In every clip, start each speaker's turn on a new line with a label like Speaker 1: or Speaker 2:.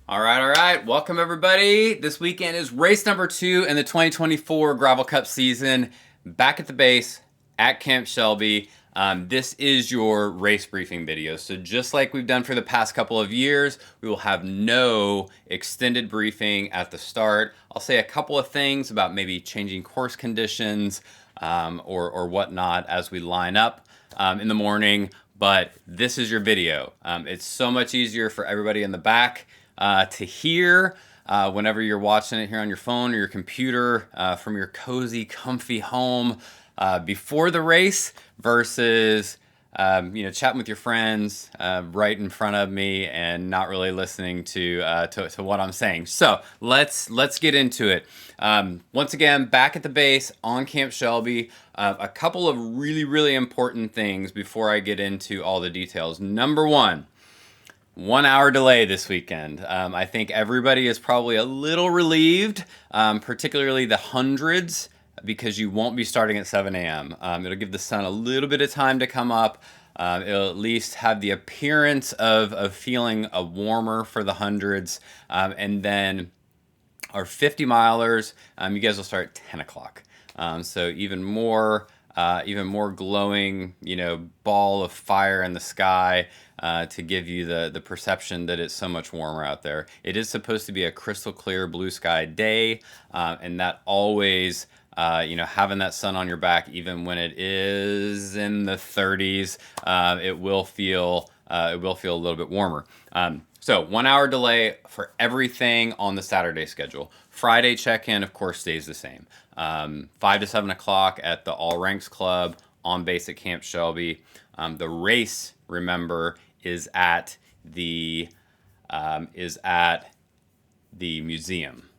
Speaker 1: All right. Welcome, everybody. This weekend is race number 2 in the 2024 Gravel Cup season. Back at the base at Camp Shelby. This is your race briefing video. So just like we've done for the past couple of years, we will have no extended briefing at the start. I'll say a couple of things about maybe changing course conditions or whatnot as we line up in the morning. But this is your video. It's so much easier for everybody in the back to hear whenever you're watching it here on your phone or your computer from your cozy, comfy home before the race versus chatting with your friends right in front of me and not really listening to what I'm saying. So let's get into it. Once again, back at the base on Camp Shelby. A couple of really important things before I get into all the details. Number one. 1 hour delay this weekend. I think everybody is probably a little relieved, particularly the hundreds, because you won't be starting at 7 a.m. It'll give the sun a little bit of time to come up. It'll at least have the appearance of feeling warmer for the hundreds. And then our 50 milers, you guys will start at 10 o'clock. So even more glowing, ball of fire in the sky to give you the perception that it's so much warmer out there. It is supposed to be a crystal clear blue sky day, and that always, having that sun on your back, even when it is in the 30s, it will feel a little bit warmer. So 1 hour delay for everything on the Saturday schedule. Friday check-in, of course, stays the same. 5 to 7 o'clock at the All Ranks Club on base at Camp Shelby. The race, remember, is at the museum.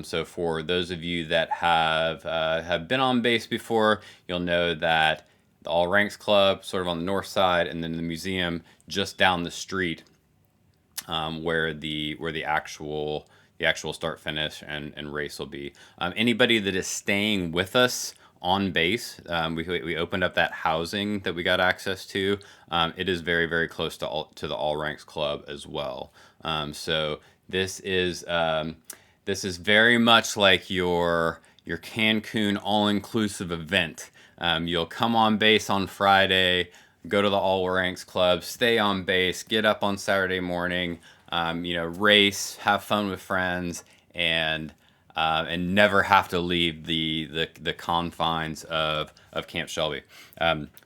Speaker 1: So for those of you that have been on base before, you'll know that the All Ranks Club, sort of on the north side, and then the museum just down the street, where the actual start finish and race will be. Anybody that is staying with us on base, we opened up that housing that we got access to. It is very close to the All Ranks Club as well. So this is very much like your Cancun all-inclusive event. You'll come on base on Friday, go to the All Ranks Club, stay on base, get up on Saturday morning, race, have fun with friends, and never have to leave the confines of Camp Shelby,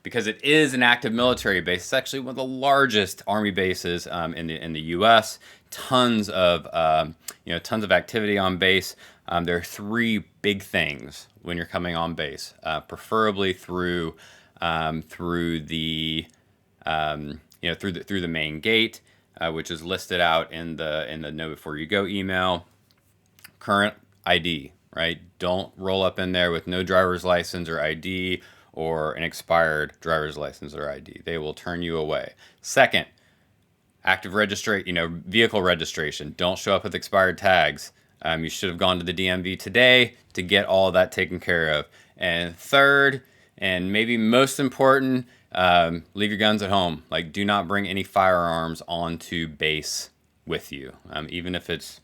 Speaker 1: because it is an active military base. It's actually one of the largest Army bases in the U.S. Tons of activity on base. There are three big things when you're coming on base, preferably through the main gate, which is listed out in the Know Before You Go email. Current ID, right? Don't roll up in there with no driver's license or ID or an expired driver's license or ID. They will turn you away. Second, active vehicle registration. Don't show up with expired tags. You should have gone to the DMV today to get all of that taken care of. And third, and maybe most important, leave your guns at home. Like, do not bring any firearms onto base with you, even if it's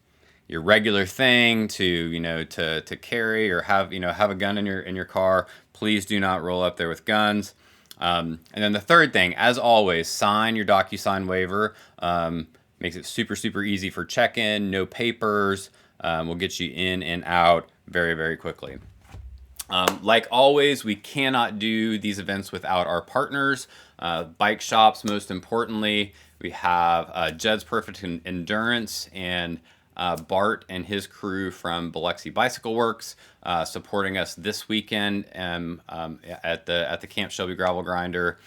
Speaker 1: your regular thing to carry or have a gun in your car. Please do not roll up there with guns. And then the third thing, as always, sign your DocuSign waiver. Makes it super easy for check-in. No papers. We'll get you in and out very quickly. Like always, we cannot do these events without our partners. Bike shops, most importantly. We have Jed's Perfect Endurance and Bart and his crew from Biloxi Bicycle Works supporting us this weekend at the Camp Shelby Gravel Grinder.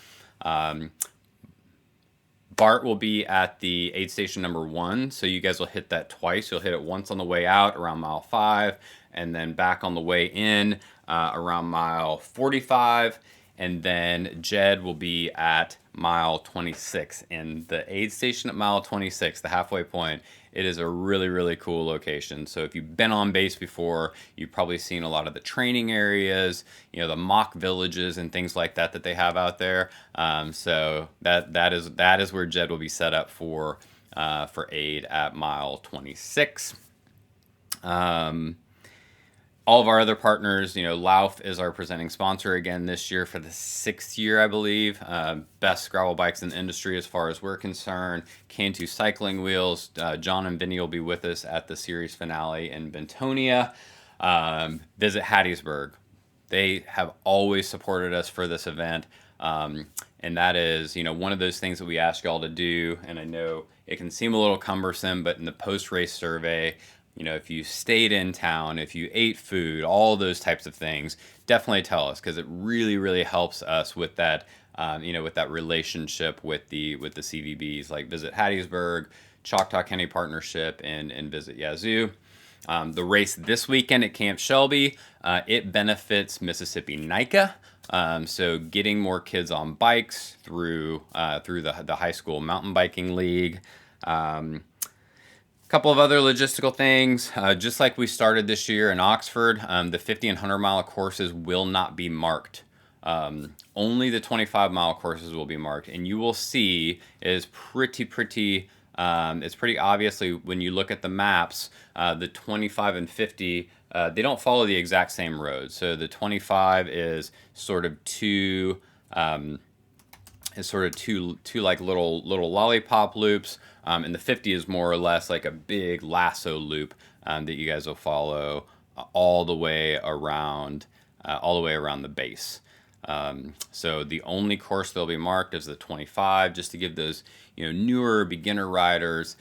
Speaker 1: Bart will be at the aid station number 1, so you guys will hit that twice. You'll hit it once on the way out around mile 5, and then back on the way in around mile 45. And then Jed will be at mile 26. And the aid station at mile 26, the halfway point, it is a really cool location. So if you've been on base before, you've probably seen a lot of the training areas, the mock villages and things like that they have out there. So that is where Jed will be set up for for aid at mile 26. All of our other partners, Lauf is our presenting sponsor again this year for the 6th year, I believe. Best gravel bikes in the industry as far as we're concerned. Cantu Cycling Wheels. John and Vinny will be with us at the series finale in Bentonia. Visit Hattiesburg. They have always supported us for this event. And that is, one of those things that we ask y'all to do. And I know it can seem a little cumbersome, but in the post-race survey, if you stayed in town, if you ate food, all those types of things, definitely tell us, because it really, really helps us with that, with that relationship with the CVBs. Like visit Hattiesburg, Choctaw County Partnership, and visit Yazoo. The race this weekend at Camp Shelby, it benefits Mississippi NICA. So getting more kids on bikes through the high school mountain biking league. Couple of other logistical things, just like we started this year in Oxford, the 50 and 100 mile courses will not be marked. Only the 25 mile courses will be marked, and you will see it's pretty obviously when you look at the maps, the 25 and 50, they don't follow the exact same road. So the 25 is sort of two like little lollipop loops. And the 50 is more or less like a big lasso loop that you guys will follow all the way around the base. So the only course that'll be marked is the 25, just to give those newer beginner riders,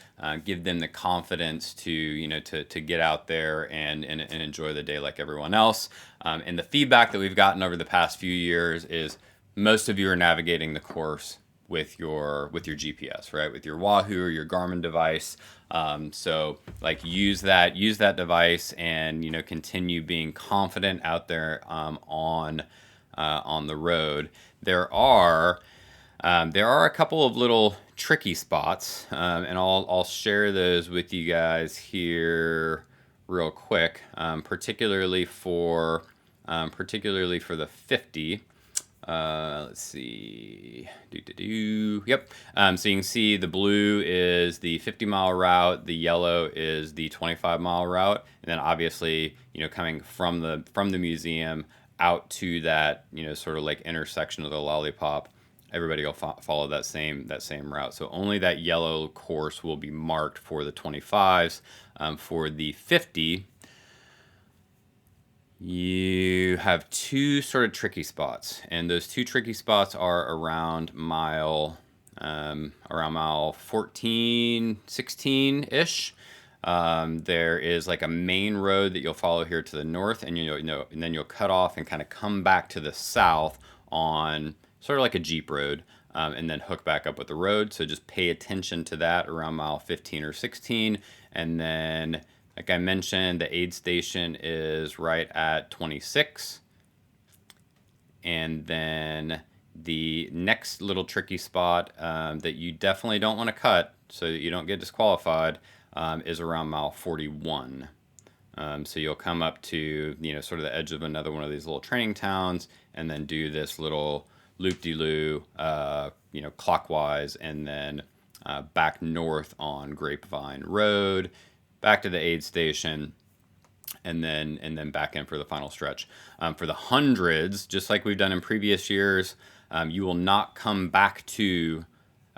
Speaker 1: give them the confidence to to get out there and enjoy the day like everyone else. And the feedback that we've gotten over the past few years is most of you are navigating the course with your GPS, right? With your Wahoo or your Garmin device. So like use that device and continue being confident out there on the road. There are a couple of little tricky spots, and I'll share those with you guys here real quick, particularly for the 50. Let's see. Yep. So you can see the blue is the 50-mile route, the yellow is the 25-mile route, and then obviously, coming from the museum out to that, sort of like intersection of the lollipop, everybody will follow that same route. So only that yellow course will be marked for the 25s. For the 50, you have two sort of tricky spots, and those two tricky spots are around mile 14, 16-ish. There is like a main road that you'll follow here to the north, and and then you'll cut off and kind of come back to the south on sort of like a Jeep road, and then hook back up with the road. So just pay attention to that around mile 15 or 16, and then, like I mentioned, the aid station is right at 26. And then the next little tricky spot that you definitely don't want to cut so that you don't get disqualified is around mile 41. So you'll come up to, sort of the edge of another one of these little training towns and then do this little loop-de-loo, clockwise, and then back north on Grapevine Road, back to the aid station, and then back in for the final stretch. For the hundreds, just like we've done in previous years, you will not come back to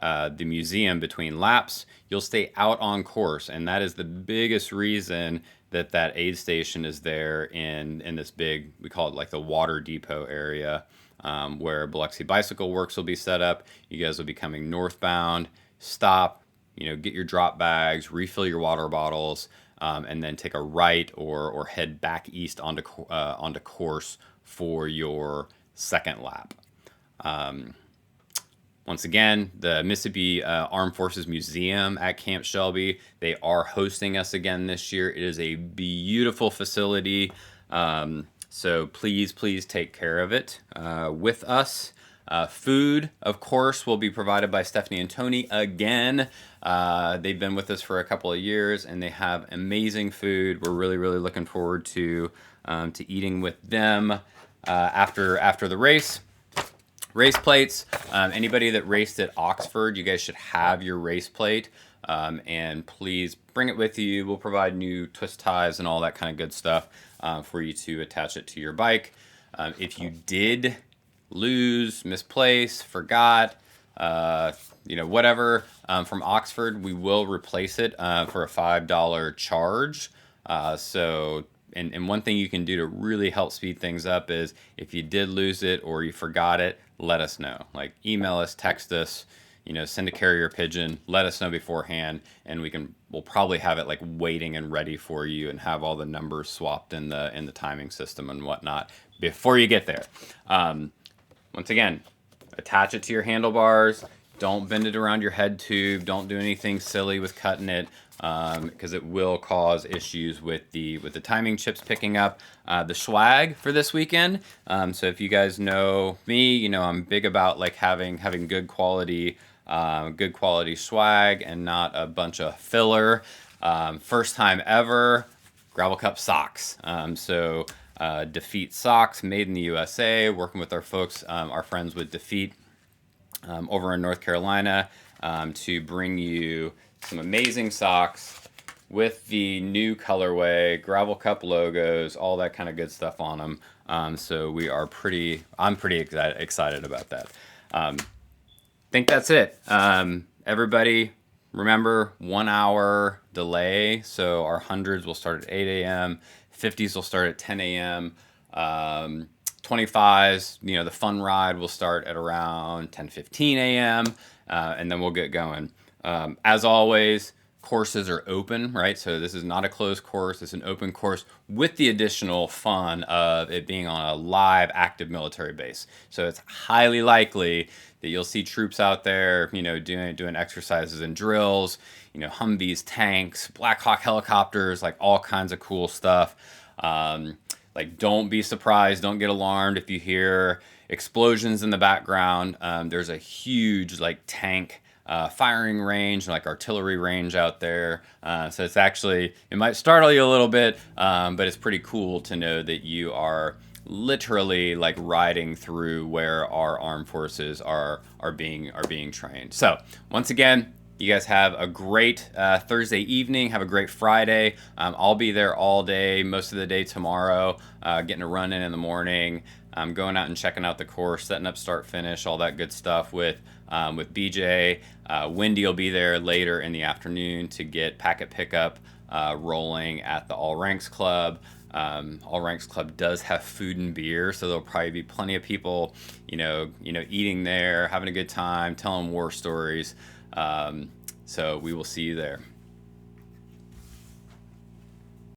Speaker 1: the museum between laps. You'll stay out on course, and that is the biggest reason that aid station is there in this big, we call it like the water depot area, where Biloxi Bicycle Works will be set up. You guys will be coming northbound, stop, get your drop bags, refill your water bottles, and then take a right or head back east onto course for your second lap. Once again, the Mississippi Armed Forces Museum at Camp Shelby, they are hosting us again this year. It is a beautiful facility, so please take care of it with us. Food, of course, will be provided by Stephanie and Tony again. They've been with us for a couple of years, and they have amazing food. We're really looking forward to eating with them after the race. Race plates. Anybody that raced at Oxford, you guys should have your race plate. and please bring it with you. We'll provide new twist ties and all that kind of good stuff for you to attach it to your bike. If you did lose, misplace, forgot, whatever from Oxford, we will replace it for a $5 charge. And one thing you can do to really help speed things up is if you did lose it or you forgot it, let us know. Like email us, text us, send a carrier pigeon, let us know beforehand, and we'll probably have it like waiting and ready for you and have all the numbers swapped in the timing system and whatnot before you get there. Once again, attach it to your handlebars. Don't bend it around your head tube. Don't do anything silly with cutting it because it will cause issues with the timing chips picking up. The swag for this weekend. So if you guys know me, I'm big about like having good quality swag and not a bunch of filler. First time ever, Gravel Cup socks. Defeat socks, made in the USA, working with our folks, our friends with Defeat over in North Carolina to bring you some amazing socks with the new colorway, Gravel Cup logos, all that kind of good stuff on them. I'm pretty excited about that. Think that's it. Everybody, remember 1 hour delay. So our hundreds will start at 8 a.m. 50s will start at 10 a.m. 25s, the fun ride will start at around 10:15 a.m. And then we'll get going. As always, courses are open, right? So this is not a closed course. It's an open course with the additional fun of it being on a live active military base. So it's highly likely that you'll see troops out there, doing exercises and drills, Humvees, tanks, Black Hawk helicopters, like all kinds of cool stuff. Don't be surprised, don't get alarmed if you hear explosions in the background. There's a huge tank firing range, like artillery range out there. So it might startle you a little bit, but it's pretty cool to know that you are literally riding through where our armed forces are being trained. So once again, you guys have a great Thursday evening. Have a great Friday. I'll be there all day, most of the day tomorrow, getting a run in the morning. I'm going out and checking out the course, setting up start finish, all that good stuff with BJ. Wendy will be there later in the afternoon to get packet pickup rolling at the All Ranks Club. All Ranks Club does have food and beer, so there'll probably be plenty of people, eating there, having a good time, telling war stories. So we will see you there.